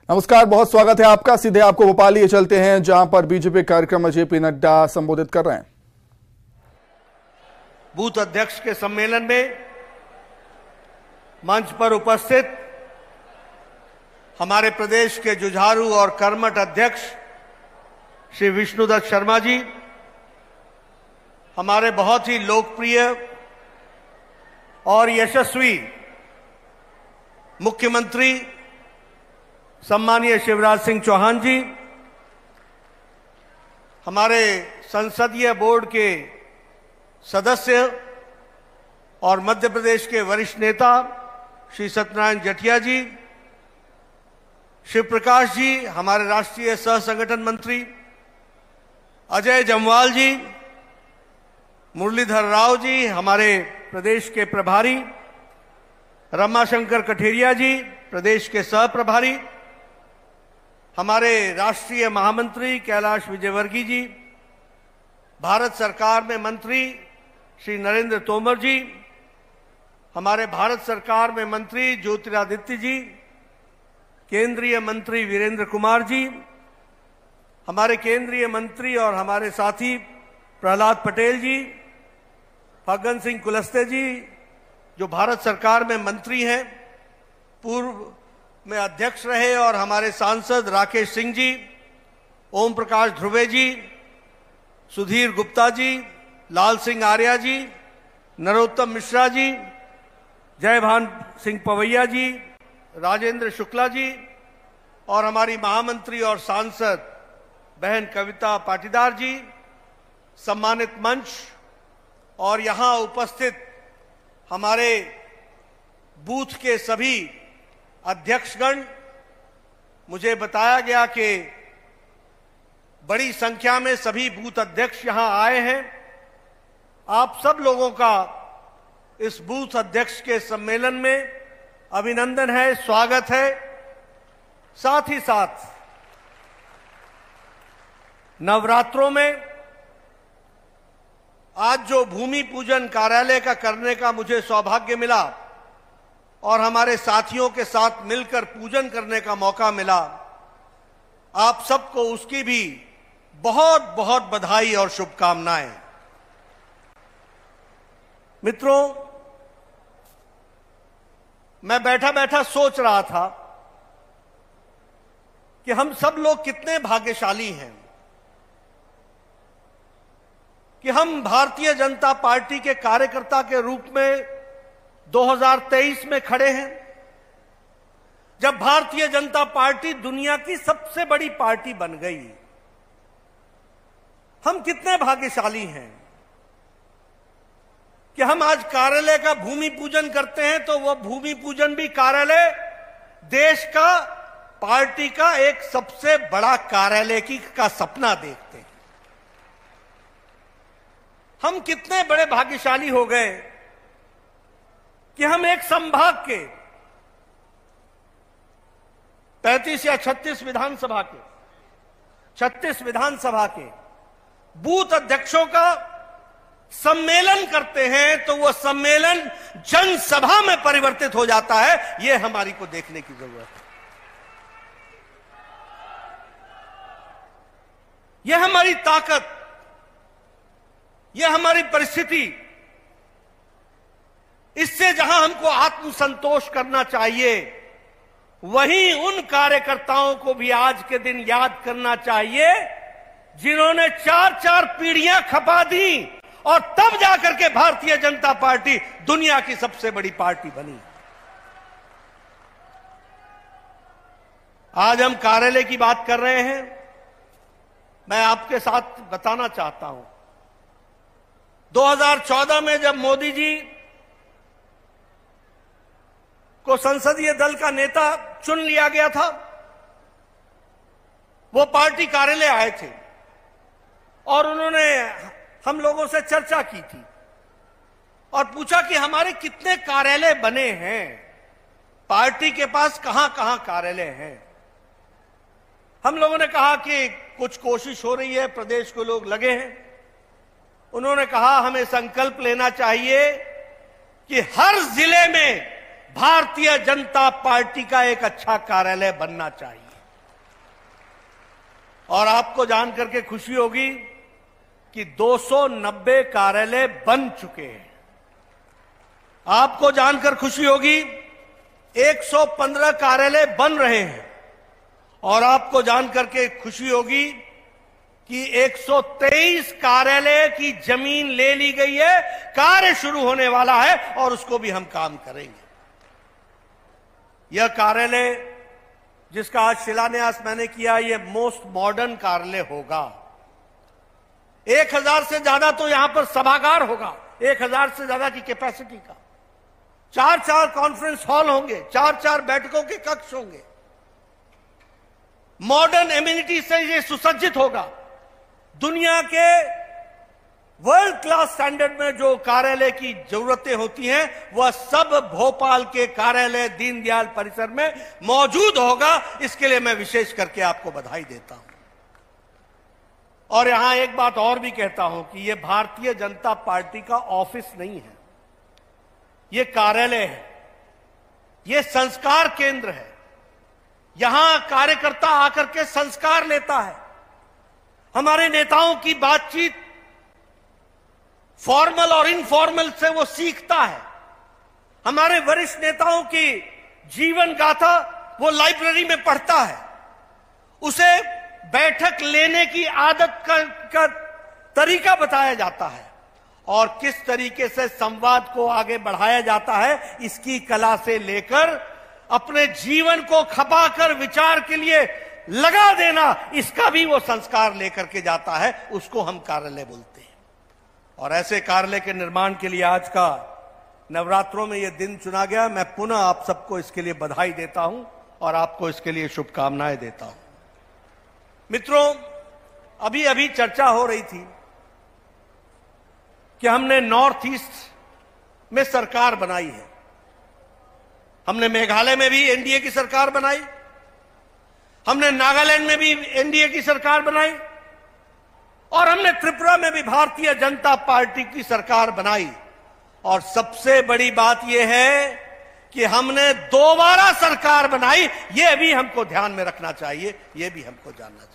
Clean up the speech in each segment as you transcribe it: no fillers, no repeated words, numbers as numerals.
नमस्कार, बहुत स्वागत है आपका। सीधे आपको भोपाल लिए चलते हैं, जहां पर बीजेपी कार्यक्रम जेपी नड्डा संबोधित कर रहे हैं। बूथ अध्यक्ष के सम्मेलन में मंच पर उपस्थित हमारे प्रदेश के जुझारू और कर्मठ अध्यक्ष श्री विष्णुदत्त शर्मा जी, हमारे बहुत ही लोकप्रिय और यशस्वी मुख्यमंत्री सम्मानीय शिवराज सिंह चौहान जी, हमारे संसदीय बोर्ड के सदस्य और मध्य प्रदेश के वरिष्ठ नेता श्री सत्यनारायण जटिया जी, शिव प्रकाश जी, हमारे राष्ट्रीय सह संगठन मंत्री अजय जमवाल जी, मुरलीधर राव जी, हमारे प्रदेश के प्रभारी रमाशंकर कठेरिया जी, प्रदेश के सह प्रभारी हमारे राष्ट्रीय महामंत्री कैलाश विजयवर्गीय जी, भारत सरकार में मंत्री श्री नरेंद्र तोमर जी, हमारे भारत सरकार में मंत्री ज्योतिरादित्य जी, केंद्रीय मंत्री वीरेंद्र कुमार जी, हमारे केंद्रीय मंत्री और हमारे साथी प्रहलाद पटेल जी, फग्गन सिंह कुलस्ते जी जो भारत सरकार में मंत्री हैं, पूर्व में अध्यक्ष रहे, और हमारे सांसद राकेश सिंह जी, ओम प्रकाश ध्रुवे जी, सुधीर गुप्ता जी, लाल सिंह आर्या जी, नरोत्तम मिश्रा जी, जयभान सिंह पवैया जी, राजेंद्र शुक्ला जी, और हमारी महामंत्री और सांसद बहन कविता पाटीदार जी, सम्मानित मंच और यहां उपस्थित हमारे बूथ के सभी अध्यक्षगण, मुझे बताया गया कि बड़ी संख्या में सभी बूथ अध्यक्ष यहां आए हैं। आप सब लोगों का इस बूथ अध्यक्ष के सम्मेलन में अभिनंदन है, स्वागत है। साथ ही साथ नवरात्रों में आज जो भूमि पूजन कार्यालय का करने का मुझे सौभाग्य मिला और हमारे साथियों के साथ मिलकर पूजन करने का मौका मिला, आप सबको उसकी भी बहुत बहुत बधाई और शुभकामनाएं। मित्रों, मैं बैठा बैठा सोच रहा था कि हम सब लोग कितने भाग्यशाली हैं कि हम भारतीय जनता पार्टी के कार्यकर्ता के रूप में 2023 में खड़े हैं, जब भारतीय जनता पार्टी दुनिया की सबसे बड़ी पार्टी बन गई। हम कितने भाग्यशाली हैं कि हम आज कार्यालय का भूमि पूजन करते हैं, तो वह भूमि पूजन भी कार्यालय देश का, पार्टी का एक सबसे बड़ा कार्यालय का सपना देखते हैं। हम कितने बड़े भाग्यशाली हो गए कि हम एक संभाग के 35 या 36 विधानसभा के 36 विधानसभा के बूथ अध्यक्षों का सम्मेलन करते हैं, तो वह सम्मेलन जनसभा में परिवर्तित हो जाता है। यह हमारी को देखने की जरूरत है। यह हमारी ताकत, यह हमारी परिस्थिति, इससे जहां हमको आत्मसंतोष करना चाहिए, वहीं उन कार्यकर्ताओं को भी आज के दिन याद करना चाहिए जिन्होंने 4-4 पीढ़ियां खपा दी और तब जाकर के भारतीय जनता पार्टी दुनिया की सबसे बड़ी पार्टी बनी। आज हम कार्यालय की बात कर रहे हैं। मैं आपके साथ बताना चाहता हूं, 2014 में जब मोदी जी को संसदीय दल का नेता चुन लिया गया था, वो पार्टी कार्यालय आए थे और उन्होंने हम लोगों से चर्चा की थी और पूछा कि हमारे कितने कार्यालय बने हैं, पार्टी के पास कहां कहां कार्यालय हैं। हम लोगों ने कहा कि कुछ कोशिश हो रही है, प्रदेश को लोग लगे हैं। उन्होंने कहा हमें संकल्प लेना चाहिए कि हर जिले में भारतीय जनता पार्टी का एक अच्छा कार्यालय बनना चाहिए। और आपको जान करके खुशी होगी कि 290 कार्यालय बन चुके हैं। आपको जानकर खुशी होगी 115 कार्यालय बन रहे हैं। और आपको जानकर के खुशी होगी कि 123 कार्यालय की जमीन ले ली गई है, कार्य शुरू होने वाला है और उसको भी हम काम करेंगे। यह कार्यालय जिसका आज शिलान्यास मैंने किया, यह मोस्ट मॉडर्न कार्यालय होगा। 1000 से ज्यादा तो यहां पर सभागार होगा, 1000 से ज्यादा की कैपेसिटी का। 4 कॉन्फ्रेंस हॉल होंगे, 4 बैठकों के कक्ष होंगे। मॉडर्न एम्यूनिटी से यह सुसज्जित होगा। दुनिया के वर्ल्ड क्लास स्टैंडर्ड में जो कार्यालय की जरूरतें होती हैं, वह सब भोपाल के कार्यालय दीनदयाल परिसर में मौजूद होगा। इसके लिए मैं विशेष करके आपको बधाई देता हूं। और यहां एक बात और भी कहता हूं कि यह भारतीय जनता पार्टी का ऑफिस नहीं है, यह कार्यालय है, यह संस्कार केंद्र है। यहां कार्यकर्ता आकर के संस्कार लेता है। हमारे नेताओं की बातचीत फॉर्मल और इनफॉर्मल से वो सीखता है। हमारे वरिष्ठ नेताओं की जीवन गाथा वो लाइब्रेरी में पढ़ता है। उसे बैठक लेने की आदत का तरीका बताया जाता है और किस तरीके से संवाद को आगे बढ़ाया जाता है, इसकी कला से लेकर अपने जीवन को खपाकर विचार के लिए लगा देना, इसका भी वो संस्कार लेकर के जाता है। उसको हम कार्यालय बोलते हैं। और ऐसे कार्यालय के निर्माण के लिए आज का नवरात्रों में यह दिन चुना गया। मैं पुनः आप सबको इसके लिए बधाई देता हूं और आपको इसके लिए शुभकामनाएं देता हूं। मित्रों, अभी अभी चर्चा हो रही थी कि हमने नॉर्थ ईस्ट में सरकार बनाई है। हमने मेघालय में भी एनडीए की सरकार बनाई, हमने नागालैंड में भी एनडीए की सरकार बनाई और हमने त्रिपुरा में भी भारतीय जनता पार्टी की सरकार बनाई। और सबसे बड़ी बात यह है कि हमने दोबारा सरकार बनाई। यह भी हमको ध्यान में रखना चाहिए, यह भी हमको जानना चाहिए।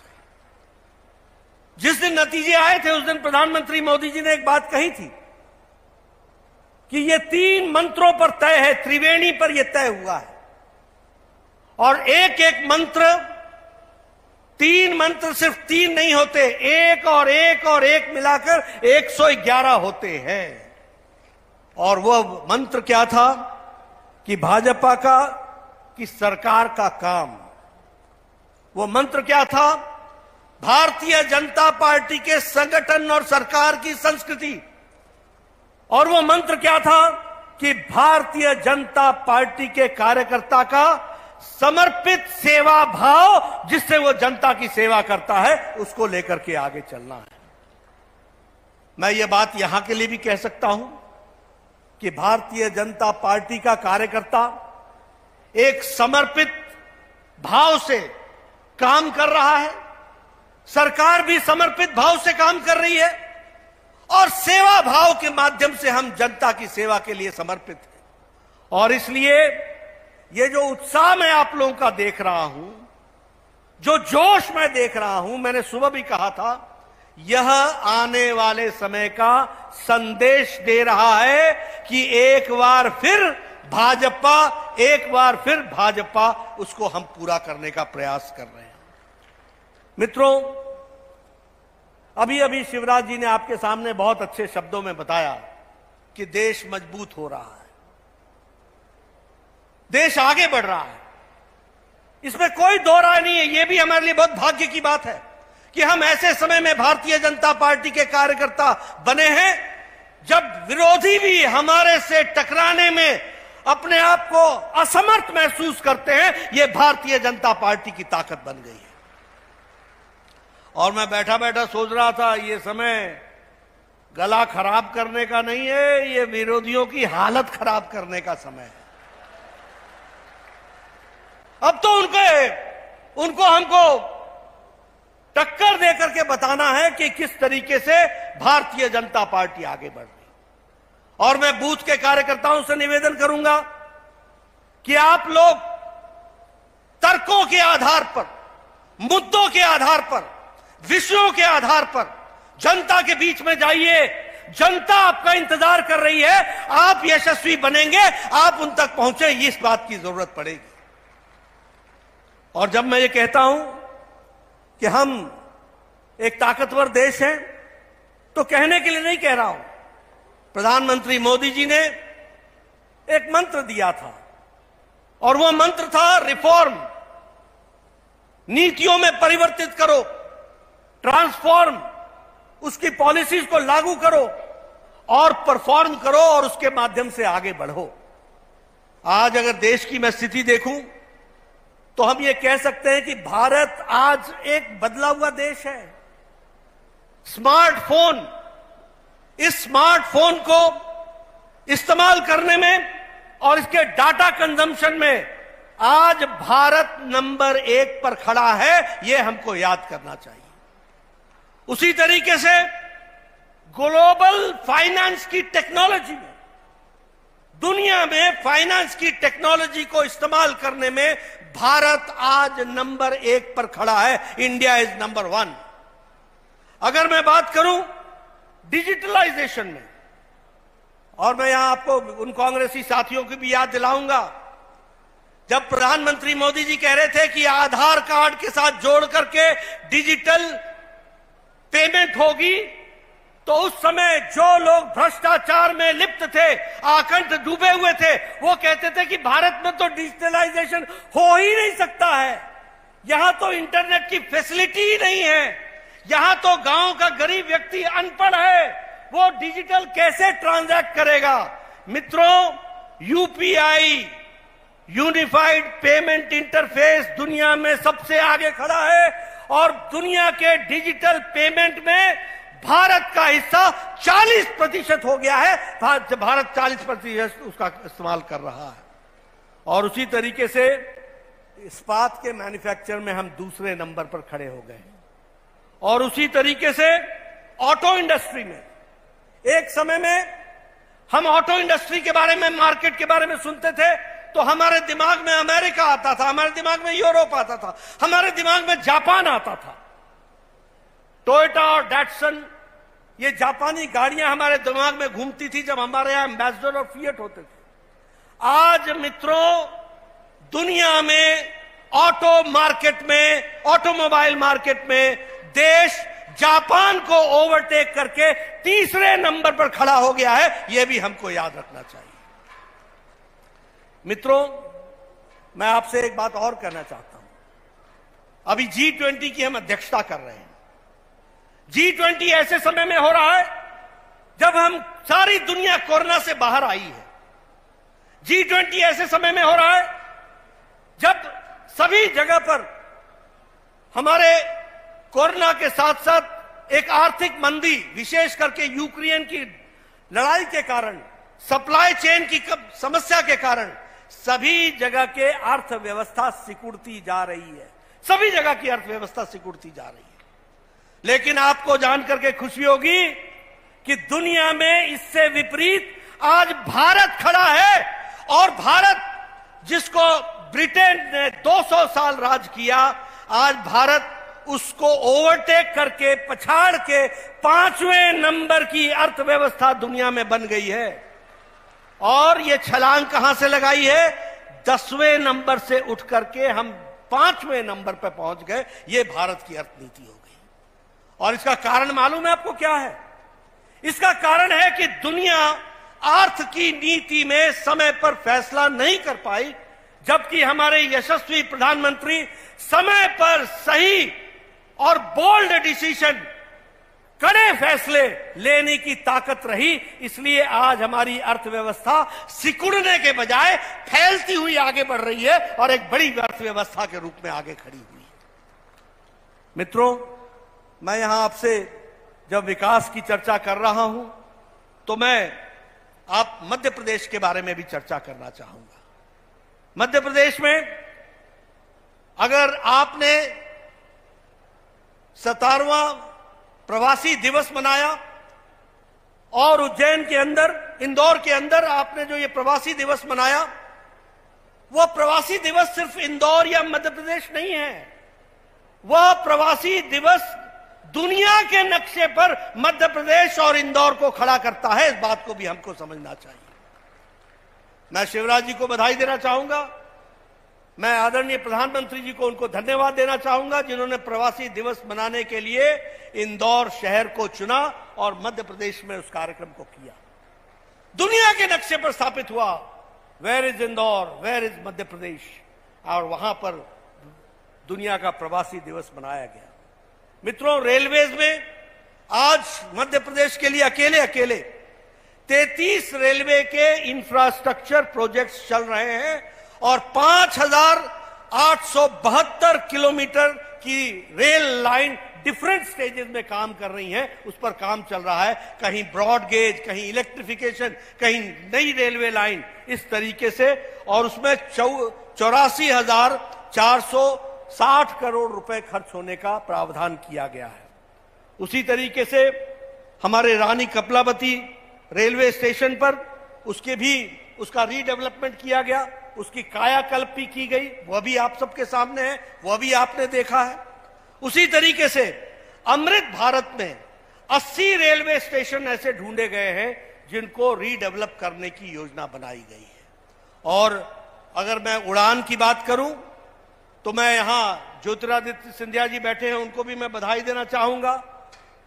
जिस दिन नतीजे आए थे उस दिन प्रधानमंत्री मोदी जी ने एक बात कही थी कि यह 3 मंत्रों पर तय है, त्रिवेणी पर यह तय हुआ है। और एक एक मंत्र, 3 मंत्र सिर्फ 3 नहीं होते, एक और एक मिलाकर 111 होते हैं। और वह मंत्र क्या था कि भाजपा की सरकार का काम। वह मंत्र क्या था? भारतीय जनता पार्टी के संगठन और सरकार की संस्कृति। और वो मंत्र क्या था कि भारतीय जनता पार्टी के कार्यकर्ता का समर्पित सेवा भाव, जिससे वो जनता की सेवा करता है, उसको लेकर के आगे चलना है। मैं ये बात यहां के लिए भी कह सकता हूं कि भारतीय जनता पार्टी का कार्यकर्ता एक समर्पित भाव से काम कर रहा है, सरकार भी समर्पित भाव से काम कर रही है और सेवा भाव के माध्यम से हम जनता की सेवा के लिए समर्पित हैं। और इसलिए ये जो उत्साह मैं आप लोगों का देख रहा हूं, जो जोश मैं देख रहा हूं, मैंने सुबह भी कहा था, यह आने वाले समय का संदेश दे रहा है कि एक बार फिर भाजपा, उसको हम पूरा करने का प्रयास कर रहे हैं। मित्रों, अभी अभी शिवराज जी ने आपके सामने बहुत अच्छे शब्दों में बताया कि देश मजबूत हो रहा है, देश आगे बढ़ रहा है। इसमें कोई दो राय नहीं है। यह भी हमारे लिए बहुत भाग्य की बात है कि हम ऐसे समय में भारतीय जनता पार्टी के कार्यकर्ता बने हैं जब विरोधी भी हमारे से टकराने में अपने आप को असमर्थ महसूस करते हैं। यह भारतीय जनता पार्टी की ताकत बन गई है। और मैं बैठा बैठा सोच रहा था, यह समय गला खराब करने का नहीं है, यह विरोधियों की हालत खराब करने का समय है। अब तो उनको हमको टक्कर देकर के बताना है कि किस तरीके से भारतीय जनता पार्टी आगे बढ़ रही। और मैं बूथ के कार्यकर्ताओं से निवेदन करूंगा कि आप लोग तर्कों के आधार पर, मुद्दों के आधार पर विषयों के आधार पर जनता के बीच में जाइए। जनता आपका इंतजार कर रही है, आप यशस्वी बनेंगे, आप उन तक पहुंचे, इस बात की जरूरत पड़ेगी। और जब मैं ये कहता हूं कि हम एक ताकतवर देश हैं, तो कहने के लिए नहीं कह रहा हूं। प्रधानमंत्री मोदी जी ने एक मंत्र दिया था, और वो मंत्र था रिफॉर्म। नीतियों में परिवर्तित करो, ट्रांसफॉर्म, उसकी पॉलिसीज को लागू करो और परफॉर्म करो, और उसके माध्यम से आगे बढ़ो। आज अगर देश की मैं स्थिति देखूं तो हम ये कह सकते हैं कि भारत आज एक बदला हुआ देश है। स्मार्टफोन, इस स्मार्टफोन को इस्तेमाल करने में और इसके डाटा कंजम्पशन में आज भारत नंबर 1 पर खड़ा है, यह हमको याद करना चाहिए। उसी तरीके से ग्लोबल फाइनेंस की टेक्नोलॉजी में, दुनिया में फाइनेंस की टेक्नोलॉजी को इस्तेमाल करने में भारत आज नंबर 1 पर खड़ा है। India is number 1। अगर मैं बात करूं डिजिटलाइजेशन में, और मैं यहां आपको उन कांग्रेसी साथियों की भी याद दिलाऊंगा, जब प्रधानमंत्री मोदी जी कह रहे थे कि आधार कार्ड के साथ जोड़ करके डिजिटल पेमेंट होगी, तो उस समय जो लोग भ्रष्टाचार में लिप्त थे, आकंठ डूबे हुए थे, वो कहते थे कि भारत में तो डिजिटलाइजेशन हो ही नहीं सकता है, यहां तो इंटरनेट की फैसिलिटी ही नहीं है, यहां तो गांव का गरीब व्यक्ति अनपढ़ है, वो डिजिटल कैसे ट्रांजैक्ट करेगा। मित्रों, यूपीआई, यूनिफाइड पेमेंट इंटरफेस दुनिया में सबसे आगे खड़ा है, और दुनिया के डिजिटल पेमेंट में भारत का हिस्सा 40% हो गया है। भारत 40% उसका इस्तेमाल कर रहा है। और उसी तरीके से इस्पात के मैन्युफैक्चर में हम दूसरे नंबर पर खड़े हो गए हैं। और उसी तरीके से ऑटो इंडस्ट्री में, एक समय में हम ऑटो इंडस्ट्री के बारे में, मार्केट के बारे में सुनते थे तो हमारे दिमाग में अमेरिका आता था, हमारे दिमाग में यूरोप आता था, हमारे दिमाग में जापान आता था। टोयोटा और डैटसन, ये जापानी गाड़ियां हमारे दिमाग में घूमती थी जब हमारे यहां एम्बेसडर और फिएट होते थे। आज मित्रों, दुनिया में ऑटो मार्केट में, ऑटोमोबाइल मार्केट में देश जापान को ओवरटेक करके तीसरे नंबर पर खड़ा हो गया है, यह भी हमको याद रखना चाहिए। मित्रों, मैं आपसे एक बात और कहना चाहता हूं। अभी G20 की हम अध्यक्षता कर रहे हैं। G20 ऐसे समय में हो रहा है जब हम सारी दुनिया कोरोना से बाहर आई है। G20 ऐसे समय में हो रहा है जब सभी जगह पर हमारे कोरोना के साथ साथ एक आर्थिक मंदी, विशेष करके यूक्रेन की लड़ाई के कारण, सप्लाई चेन की समस्या के कारण सभी जगह के अर्थव्यवस्था सिकुड़ती जा रही है। सभी जगह की अर्थव्यवस्था सिकुड़ती जा रही है। लेकिन आपको जानकर के खुशी होगी कि दुनिया में इससे विपरीत आज भारत खड़ा है, और भारत जिसको ब्रिटेन ने 200 साल राज किया, आज भारत उसको ओवरटेक करके, पछाड़ के 5वें नंबर की अर्थव्यवस्था दुनिया में बन गई है। और ये छलांग कहां से लगाई है? 10वें नंबर से उठ करके हम 5वें नंबर पर पहुंच गए। ये भारत की अर्थनीति हो गई। और इसका कारण मालूम है आपको क्या है? इसका कारण है कि दुनिया अर्थ की नीति में समय पर फैसला नहीं कर पाई, जबकि हमारे यशस्वी प्रधानमंत्री समय पर सही और बोल्ड डिसीजन, कड़े फैसले लेने की ताकत रही। इसलिए आज हमारी अर्थव्यवस्था सिकुड़ने के बजाय फैलती हुई आगे बढ़ रही है और एक बड़ी अर्थव्यवस्था के रूप में आगे खड़ी हुई है। मित्रों, मैं यहां आपसे जब विकास की चर्चा कर रहा हूं तो मैं आप मध्य प्रदेश के बारे में भी चर्चा करना चाहूंगा। मध्य प्रदेश में अगर आपने 17वां प्रवासी दिवस मनाया और उज्जैन के अंदर, इंदौर के अंदर आपने जो ये प्रवासी दिवस मनाया, वह प्रवासी दिवस सिर्फ इंदौर या मध्य प्रदेश नहीं है। वह प्रवासी दिवस दुनिया के नक्शे पर मध्य प्रदेश और इंदौर को खड़ा करता है, इस बात को भी हमको समझना चाहिए। मैं शिवराज जी को बधाई देना चाहूंगा, मैं आदरणीय प्रधानमंत्री जी को उनको धन्यवाद देना चाहूंगा जिन्होंने प्रवासी दिवस मनाने के लिए इंदौर शहर को चुना और मध्य प्रदेश में उस कार्यक्रम को किया। दुनिया के नक्शे पर स्थापित हुआ, where is Indore, where is Madhya Pradesh, और वहां पर दुनिया का प्रवासी दिवस मनाया गया। मित्रों, रेलवेज में आज मध्य प्रदेश के लिए अकेले 33 रेलवे के इंफ्रास्ट्रक्चर प्रोजेक्ट्स चल रहे हैं और 5,872 किलोमीटर की रेल लाइन डिफरेंट स्टेजेस में काम कर रही हैं, उस पर काम चल रहा है। कहीं ब्रॉड गेज, कहीं इलेक्ट्रिफिकेशन, कहीं नई रेलवे लाइन, इस तरीके से, और उसमें 84,460 करोड़ रुपए खर्च होने का प्रावधान किया गया है। उसी तरीके से हमारे रानी कपलावती रेलवे स्टेशन पर उसका रीडेवलपमेंट किया गया, उसकी कायाकल्प भी की गई, वह भी आप सबके सामने है, वह भी आपने देखा है। उसी तरीके से अमृत भारत में 80 रेलवे स्टेशन ऐसे ढूंढे गए हैं जिनको रीडेवलप करने की योजना बनाई गई है। और अगर मैं उड़ान की बात करूं तो मैं यहां ज्योतिरादित्य सिंधिया जी बैठे हैं, उनको भी मैं बधाई देना चाहूंगा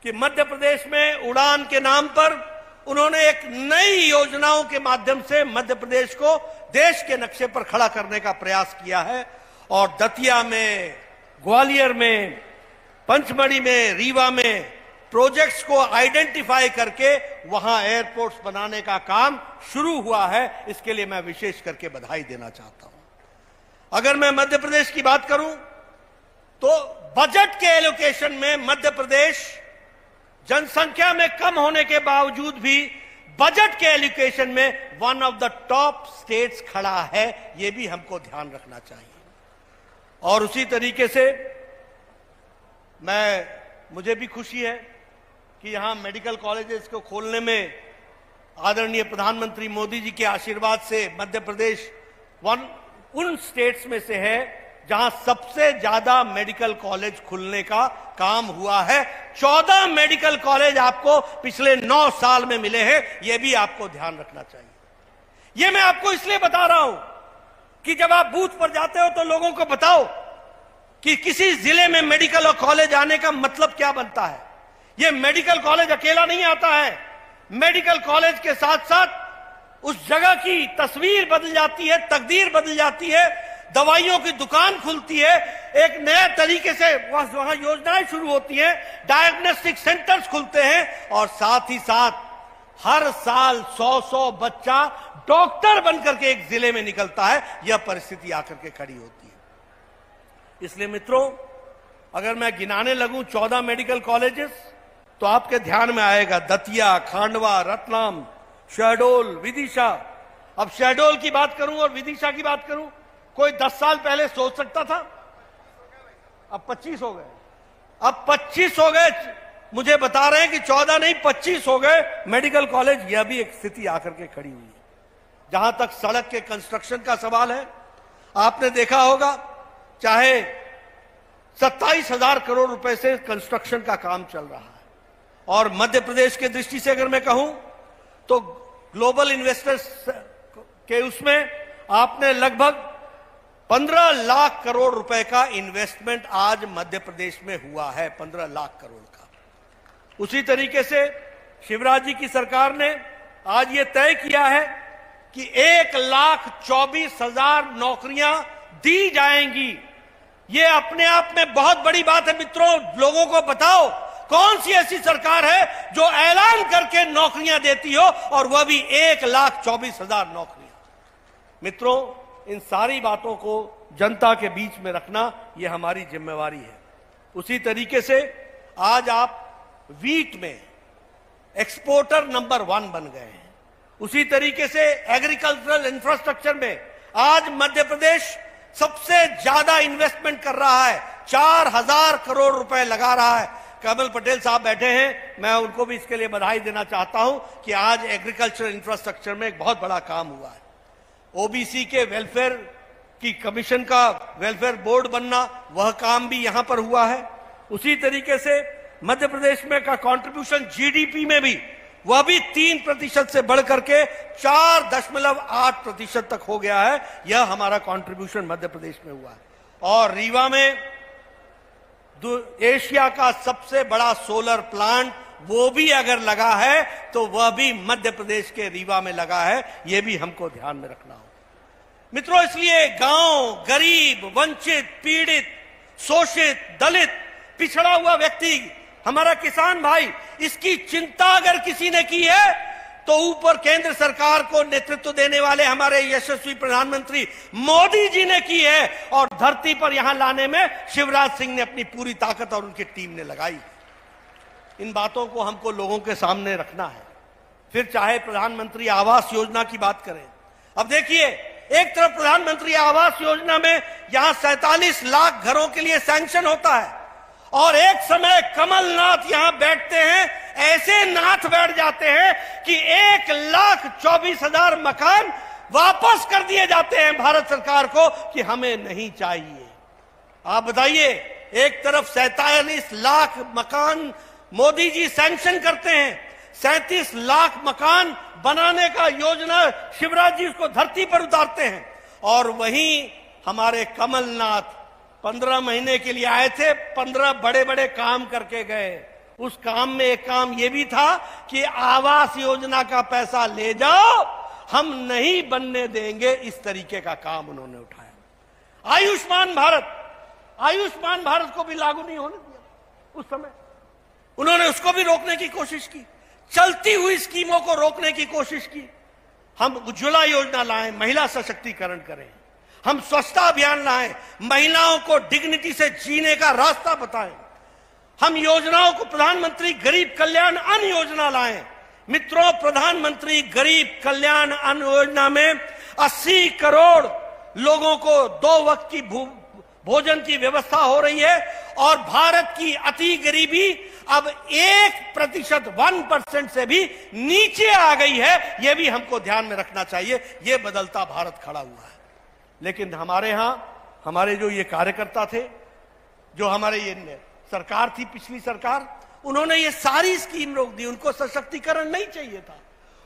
कि मध्य प्रदेश में उड़ान के नाम पर उन्होंने एक नई योजनाओं के माध्यम से मध्य प्रदेश को देश के नक्शे पर खड़ा करने का प्रयास किया है। और दतिया में, ग्वालियर में, पंचमढ़ी में, रीवा में प्रोजेक्ट्स को आइडेंटिफाई करके वहां एयरपोर्ट्स बनाने का काम शुरू हुआ है। इसके लिए मैं विशेष करके बधाई देना चाहता हूं। अगर मैं मध्य प्रदेश की बात करूं तो बजट के एलोकेशन में मध्य प्रदेश जनसंख्या में कम होने के बावजूद भी बजट के एलोकेशन में one of the top states खड़ा है, यह भी हमको ध्यान रखना चाहिए। और उसी तरीके से मुझे भी खुशी है कि यहां मेडिकल कॉलेजेस को खोलने में आदरणीय प्रधानमंत्री मोदी जी के आशीर्वाद से मध्य प्रदेश उन स्टेट्स में से है जहां सबसे ज्यादा मेडिकल कॉलेज खुलने का काम हुआ है। 14 मेडिकल कॉलेज आपको पिछले 9 साल में मिले हैं, यह भी आपको ध्यान रखना चाहिए। यह मैं आपको इसलिए बता रहा हूं कि जब आप बूथ पर जाते हो तो लोगों को बताओ कि किसी जिले में मेडिकल कॉलेज आने का मतलब क्या बनता है। यह मेडिकल कॉलेज अकेला नहीं आता है, मेडिकल कॉलेज के साथ साथ उस जगह की तस्वीर बदल जाती है, तकदीर बदल जाती है, दवाइयों की दुकान खुलती है, एक नए तरीके से वहां योजनाएं शुरू होती हैं, डायग्नोस्टिक सेंटर्स खुलते हैं, और साथ ही साथ हर साल 100 बच्चा डॉक्टर बनकर के एक जिले में निकलता है। यह परिस्थिति आकर के खड़ी होती है। इसलिए मित्रों, अगर मैं गिनाने लगूं 14 मेडिकल कॉलेजेस तो आपके ध्यान में आएगा दतिया, खांडवा, रतलाम, शहडोल, विदिशा। अब शहडोल की बात करूं और विदिशा की बात करूं, कोई 10 साल पहले सोच सकता था? अब 25 हो गए, अब 25 हो गए। मुझे बता रहे हैं कि 14 नहीं 25 हो गए मेडिकल कॉलेज। यह भी एक स्थिति आकर के खड़ी हुई है। जहां तक सड़क के कंस्ट्रक्शन का सवाल है, आपने देखा होगा चाहे 27,000 करोड़ रुपए से कंस्ट्रक्शन का काम चल रहा है। और मध्य प्रदेश के दृष्टि से अगर मैं कहूं तो ग्लोबल इन्वेस्टर्स के उसमें आपने लगभग 15 लाख करोड़ रुपए का इन्वेस्टमेंट आज मध्य प्रदेश में हुआ है, 15 लाख करोड़ का। उसी तरीके से शिवराज जी की सरकार ने आज यह तय किया है कि 1,24,000 नौकरियां दी जाएंगी। यह अपने आप में बहुत बड़ी बात है। मित्रों, लोगों को बताओ कौन सी ऐसी सरकार है जो ऐलान करके नौकरियां देती हो, और वह भी 1,24,000 नौकरियां। मित्रों, इन सारी बातों को जनता के बीच में रखना यह हमारी जिम्मेवारी है। उसी तरीके से आज आप वीट में एक्सपोर्टर नंबर 1 बन गए हैं। उसी तरीके से एग्रीकल्चरल इंफ्रास्ट्रक्चर में आज मध्य प्रदेश सबसे ज्यादा इन्वेस्टमेंट कर रहा है, 4,000 करोड़ रुपए लगा रहा है। कमल पटेल साहब बैठे हैं, मैं उनको भी इसके लिए बधाई देना चाहता हूं कि आज एग्रीकल्चर इंफ्रास्ट्रक्चर में एक बहुत बड़ा काम हुआ है। ओबीसी के वेलफेयर की कमीशन का वेलफेयर बोर्ड बनना, वह काम भी यहां पर हुआ है। उसी तरीके से मध्य प्रदेश में का कंट्रीब्यूशन जीडीपी में भी वह भी 3% से बढ़ करके 4.8% तक हो गया है। यह हमारा कंट्रीब्यूशन मध्य प्रदेश में हुआ है। और रीवा में एशिया का सबसे बड़ा सोलर प्लांट वो भी अगर लगा है तो वह भी मध्य प्रदेश के रीवा में लगा है। यह भी हमको ध्यान में रखना हो मित्रों। इसलिए गांव, गरीब, वंचित, पीड़ित, शोषित, दलित, पिछड़ा हुआ व्यक्ति, हमारा किसान भाई, इसकी चिंता अगर किसी ने की है तो ऊपर केंद्र सरकार को नेतृत्व देने वाले हमारे यशस्वी प्रधानमंत्री मोदी जी ने की है। और धरती पर यहां लाने में शिवराज सिंह ने अपनी पूरी ताकत और उनकी टीम ने लगाई। इन बातों को हमको लोगों के सामने रखना है। फिर चाहे प्रधानमंत्री आवास योजना की बात करें। अब देखिए, एक तरफ प्रधानमंत्री आवास योजना में यहां 47 लाख घरों के लिए सैंक्शन होता है और एक समय कमलनाथ यहां बैठते हैं, ऐसे नाथ बैठ जाते हैं कि 1,24,000 मकान वापस कर दिए जाते हैं भारत सरकार को कि हमें नहीं चाहिए। आप बताइए, एक तरफ 47 लाख मकान मोदी जी सैंक्शन करते हैं, 37 लाख मकान बनाने का योजना शिवराज जी उसको धरती पर उतारते हैं, और वहीं हमारे कमलनाथ 15 महीने के लिए आए थे, 15 बड़े बड़े काम करके गए। उस काम में एक काम यह भी था कि आवास योजना का पैसा ले जाओ, हम नहीं बनने देंगे। इस तरीके का काम उन्होंने उठाया। आयुष्मान भारत को भी लागू नहीं होने दिया। उस समय उन्होंने उसको भी रोकने की कोशिश की, चलती हुई स्कीमों को रोकने की कोशिश की। हम उज्ज्वला योजना लाएं, महिला सशक्तिकरण करें। हम स्वच्छता अभियान लाएं, महिलाओं को डिग्निटी से जीने का रास्ता बताएं। हम योजनाओं को प्रधानमंत्री गरीब कल्याण अन्न योजना लाएं। मित्रों, प्रधानमंत्री गरीब कल्याण अन्न योजना में 80 करोड़ लोगों को 2 वक्त की भोजन की व्यवस्था हो रही है और भारत की अति गरीबी अब 1% से भी नीचे आ गई है। यह भी हमको ध्यान में रखना चाहिए। यह बदलता भारत खड़ा हुआ है। लेकिन हमारे यहां हमारे जो ये कार्यकर्ता थे, जो हमारे ये सरकार थी, पिछली सरकार, उन्होंने ये सारी स्कीम रोक दी। उनको सशक्तिकरण नहीं चाहिए था।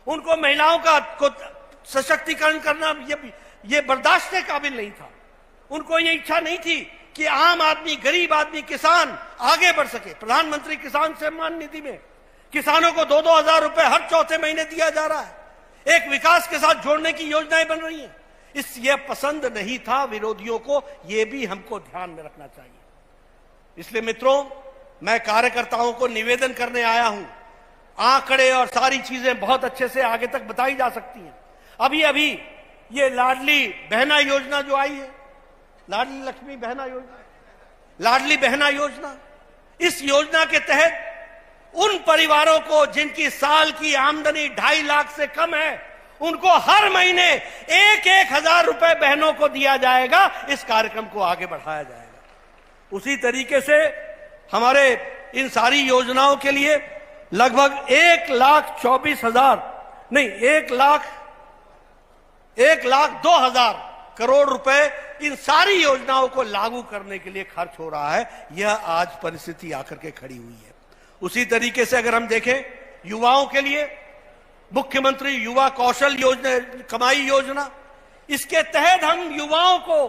उनको महिलाओं को सशक्तिकरण करना ये बर्दाश्त के काबिल नहीं था। उनको ये इच्छा नहीं थी कि आम आदमी, गरीब आदमी, किसान आगे बढ़ सके। प्रधानमंत्री किसान सम्मान निधि में किसानों को 2-2 हजार रुपए हर चौथे महीने दिया जा रहा है। एक विकास के साथ जोड़ने की योजनाएं बन रही हैं। ये पसंद नहीं था विरोधियों को। ये भी हमको ध्यान में रखना चाहिए। इसलिए मित्रों, मैं कार्यकर्ताओं को निवेदन करने आया हूं। आंकड़े और सारी चीजें बहुत अच्छे से आगे तक बताई जा सकती हैं। अभी ये लाडली बहना योजना जो आई है, लाडली लक्ष्मी बहना योजना, लाडली बहना योजना, इस योजना के तहत उन परिवारों को जिनकी साल की आमदनी 2.5 लाख से कम है, उनको हर महीने 1-1 हजार रुपए बहनों को दिया जाएगा। इस कार्यक्रम को आगे बढ़ाया जाएगा। उसी तरीके से हमारे इन सारी योजनाओं के लिए लगभग 1,24,000 नहीं 1,02,000 करोड़ रुपए इन सारी योजनाओं को लागू करने के लिए खर्च हो रहा है। यह आज परिस्थिति आकर के खड़ी हुई है। उसी तरीके से अगर हम देखें युवाओं के लिए मुख्यमंत्री युवा कौशल योजना, कमाई योजना, इसके तहत हम युवाओं को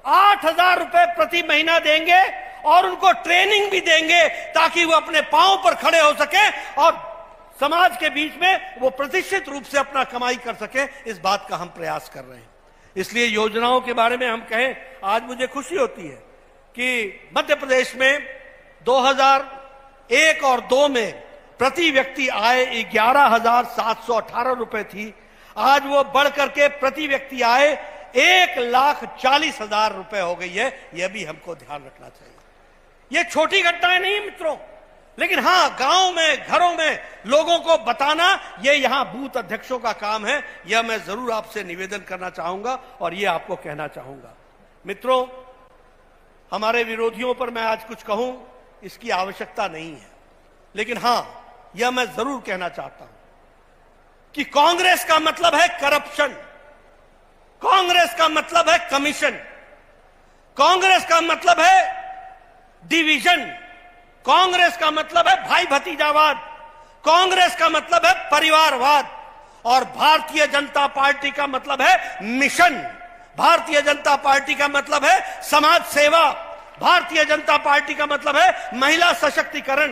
8,000 रुपए प्रति महीना देंगे और उनको ट्रेनिंग भी देंगे ताकि वो अपने पांव पर खड़े हो सके और समाज के बीच में वो प्रतिष्ठित रूप से अपना कमाई कर सके। इस बात का हम प्रयास कर रहे हैं। इसलिए योजनाओं के बारे में हम कहें, आज मुझे खुशी होती है कि मध्य प्रदेश में 2001 और 2 में प्रति व्यक्ति आय 11,718 रुपए थी। आज वो बढ़ करके प्रति व्यक्ति आय 1,40,000 रुपए हो गई है। यह भी हमको ध्यान रखना चाहिए। ये छोटी घटनाएं नहीं मित्रों, लेकिन हां, गांव में, घरों में लोगों को बताना, यह यहां बूथ अध्यक्षों का काम है। यह मैं जरूर आपसे निवेदन करना चाहूंगा और यह आपको कहना चाहूंगा। मित्रों, हमारे विरोधियों पर मैं आज कुछ कहूं, इसकी आवश्यकता नहीं है, लेकिन हां, यह मैं जरूर कहना चाहता हूं कि कांग्रेस का मतलब है करप्शन, कांग्रेस का मतलब है कमीशन, कांग्रेस का मतलब है डिवीजन, कांग्रेस का मतलब है भाई भतीजावाद, कांग्रेस का मतलब है परिवारवाद, और भारतीय जनता पार्टी का मतलब है मिशन, भारतीय जनता पार्टी का मतलब है समाज सेवा, भारतीय जनता पार्टी का मतलब है महिला सशक्तिकरण,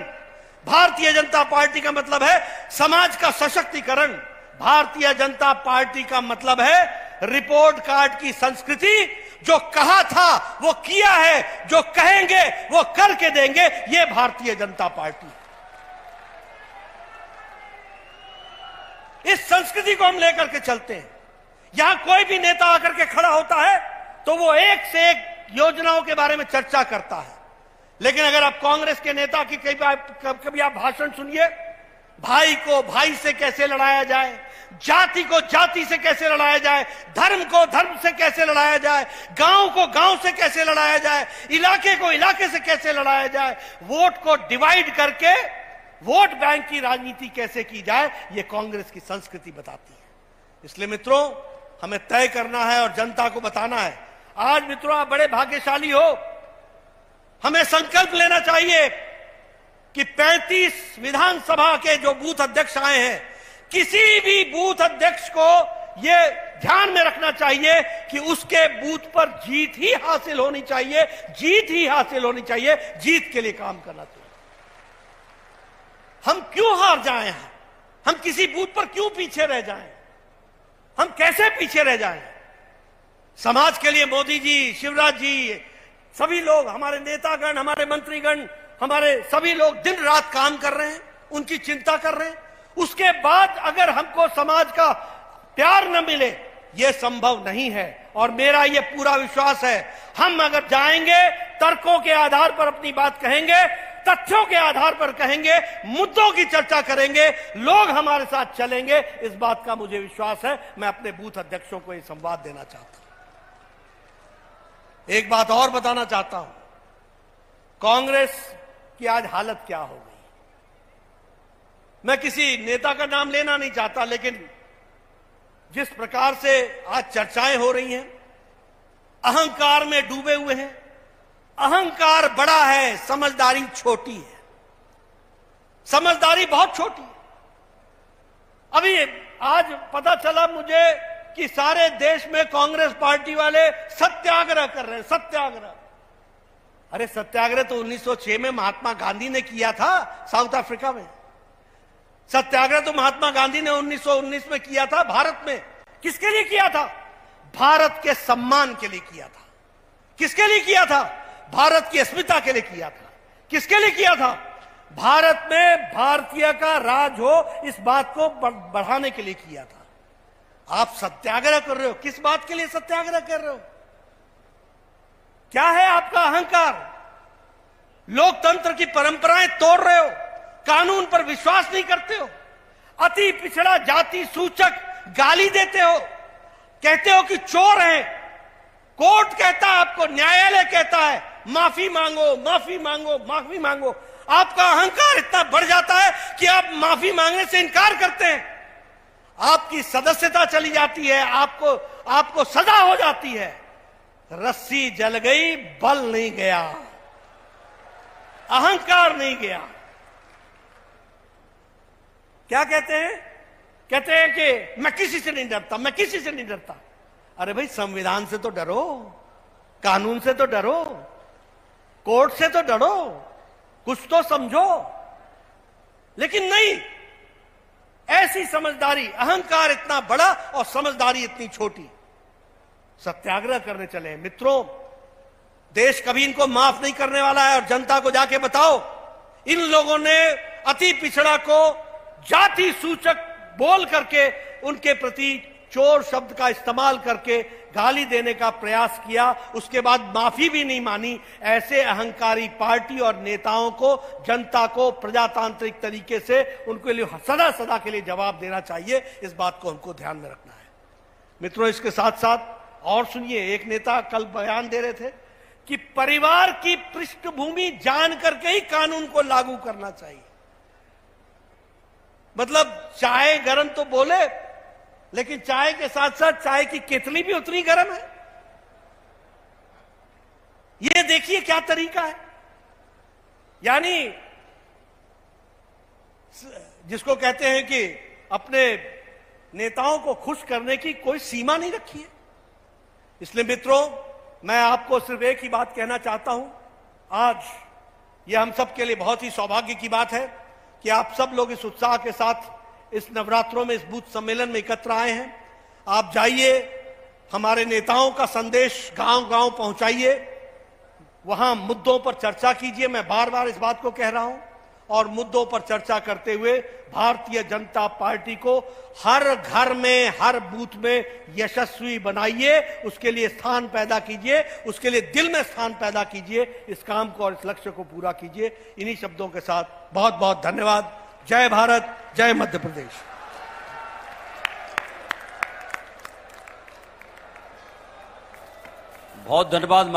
भारतीय जनता पार्टी का मतलब है समाज का सशक्तिकरण, भारतीय जनता पार्टी का मतलब है रिपोर्ट कार्ड की संस्कृति। जो कहा था वो किया है, जो कहेंगे वो करके देंगे, ये भारतीय जनता पार्टी। इस संस्कृति को हम लेकर के चलते हैं। यहां कोई भी नेता आकर के खड़ा होता है तो वो एक से एक योजनाओं के बारे में चर्चा करता है, लेकिन अगर आप कांग्रेस के नेता की कभी आप भाषण सुनिए, भाई को भाई से कैसे लड़ाया जाए, जाति को जाति से कैसे लड़ाया जाए, धर्म को धर्म से कैसे लड़ाया जाए, गांव को गांव से कैसे लड़ाया जाए, इलाके को इलाके से कैसे लड़ाया जाए, वोट को डिवाइड करके वोट बैंक की राजनीति कैसे की जाए, यह कांग्रेस की संस्कृति बताती है। इसलिए मित्रों, हमें तय करना है और जनता को बताना है। आज मित्रों, आप बड़े भाग्यशाली हो। हमें संकल्प लेना चाहिए कि 35 विधानसभा के जो बूथ अध्यक्ष आए हैं, किसी भी बूथ अध्यक्ष को यह ध्यान में रखना चाहिए कि उसके बूथ पर जीत ही हासिल होनी चाहिए, जीत ही हासिल होनी चाहिए, जीत के लिए काम करना चाहिए। हम क्यों हार जाएं? हम किसी बूथ पर क्यों पीछे रह जाएं? हम कैसे पीछे रह जाएं? समाज के लिए मोदी जी, शिवराज जी, सभी लोग, हमारे नेतागण, हमारे मंत्रीगण, हमारे सभी लोग दिन रात काम कर रहे हैं, उनकी चिंता कर रहे हैं। उसके बाद अगर हमको समाज का प्यार न मिले, यह संभव नहीं है। और मेरा यह पूरा विश्वास है, हम अगर जाएंगे, तर्कों के आधार पर अपनी बात कहेंगे, तथ्यों के आधार पर कहेंगे, मुद्दों की चर्चा करेंगे, लोग हमारे साथ चलेंगे, इस बात का मुझे विश्वास है। मैं अपने बूथ अध्यक्षों को यह संवाद देना चाहता हूं। एक बात और बताना चाहता हूं, कांग्रेस की आज हालत क्या हो गई। मैं किसी नेता का नाम लेना नहीं चाहता, लेकिन जिस प्रकार से आज चर्चाएं हो रही हैं, अहंकार में डूबे हुए हैं। अहंकार बड़ा है, समझदारी छोटी है। समझदारी बहुत छोटी है। अभी आज पता चला मुझे कि सारे देश में कांग्रेस पार्टी वाले सत्याग्रह कर रहे हैं। सत्याग्रह, अरे सत्याग्रह तो 1906 में महात्मा गांधी ने किया था साउथ अफ्रीका में। सत्याग्रह तो महात्मा गांधी ने 1919 में किया था भारत में। किसके लिए किया था? भारत के सम्मान के लिए किया था। किसके लिए किया था? भारत की अस्मिता के लिए किया था। किसके लिए किया था? भारत में भारतीय का राज हो, इस बात को बढ़ाने के लिए किया था। आप सत्याग्रह कर रहे हो, किस बात के लिए सत्याग्रह कर रहे हो? क्या है आपका अहंकार? लोकतंत्र की परंपराएं तोड़ रहे हो, कानून पर विश्वास नहीं करते हो, अति पिछड़ा जाति सूचक गाली देते हो, कहते हो कि चोर हैं। कोर्ट कहता है आपको, न्यायालय कहता है माफी मांगो, माफी मांगो, माफी मांगो। आपका अहंकार इतना बढ़ जाता है कि आप माफी मांगने से इनकार करते हैं। आपकी सदस्यता चली जाती है, आपको सजा हो जाती है। रस्सी जल गई, बल नहीं गया, अहंकार नहीं गया। क्या कहते हैं? कहते हैं कि मैं किसी से नहीं डरता, मैं किसी से नहीं डरता। अरे भाई, संविधान से तो डरो, कानून से तो डरो, कोर्ट से तो डरो, कुछ तो समझो। लेकिन नहीं, ऐसी समझदारी, अहंकार इतना बड़ा और समझदारी इतनी छोटी। सत्याग्रह करने चले हैं। मित्रों, देश कभी इनको माफ नहीं करने वाला है। और जनता को जाके बताओ, इन लोगों ने अति पिछड़ा को जाति सूचक बोल करके उनके प्रति चोर शब्द का इस्तेमाल करके गाली देने का प्रयास किया, उसके बाद माफी भी नहीं मानी। ऐसे अहंकारी पार्टी और नेताओं को, जनता को प्रजातांत्रिक तरीके से उनके लिए सदा सदा के लिए जवाब देना चाहिए। इस बात को हमको ध्यान में रखना है। मित्रों, इसके साथ साथ और सुनिए, एक नेता कल बयान दे रहे थे कि परिवार की पृष्ठभूमि जान करके ही कानून को लागू करना चाहिए। मतलब चाय गरम तो बोले, लेकिन चाय के साथ साथ चाय की केतली भी उतनी गर्म है। ये देखिए क्या तरीका है। यानी जिसको कहते हैं कि अपने नेताओं को खुश करने की कोई सीमा नहीं रखी है। इसलिए मित्रों, मैं आपको सिर्फ एक ही बात कहना चाहता हूं। आज ये हम सब के लिए बहुत ही सौभाग्य की बात है कि आप सब लोग इस उत्साह के साथ इस नवरात्रों में इस बूथ सम्मेलन में एकत्र आए हैं। आप जाइए, हमारे नेताओं का संदेश गांव गांव पहुंचाइए, वहां मुद्दों पर चर्चा कीजिए। मैं बार बार इस बात को कह रहा हूं, और मुद्दों पर चर्चा करते हुए भारतीय जनता पार्टी को हर घर में, हर बूथ में यशस्वी बनाइए। उसके लिए स्थान पैदा कीजिए, उसके लिए दिल में स्थान पैदा कीजिए। इस काम को और इस लक्ष्य को पूरा कीजिए। इन्हीं शब्दों के साथ बहुत बहुत धन्यवाद। जय भारत, जय मध्य प्रदेश। बहुत धन्यवाद।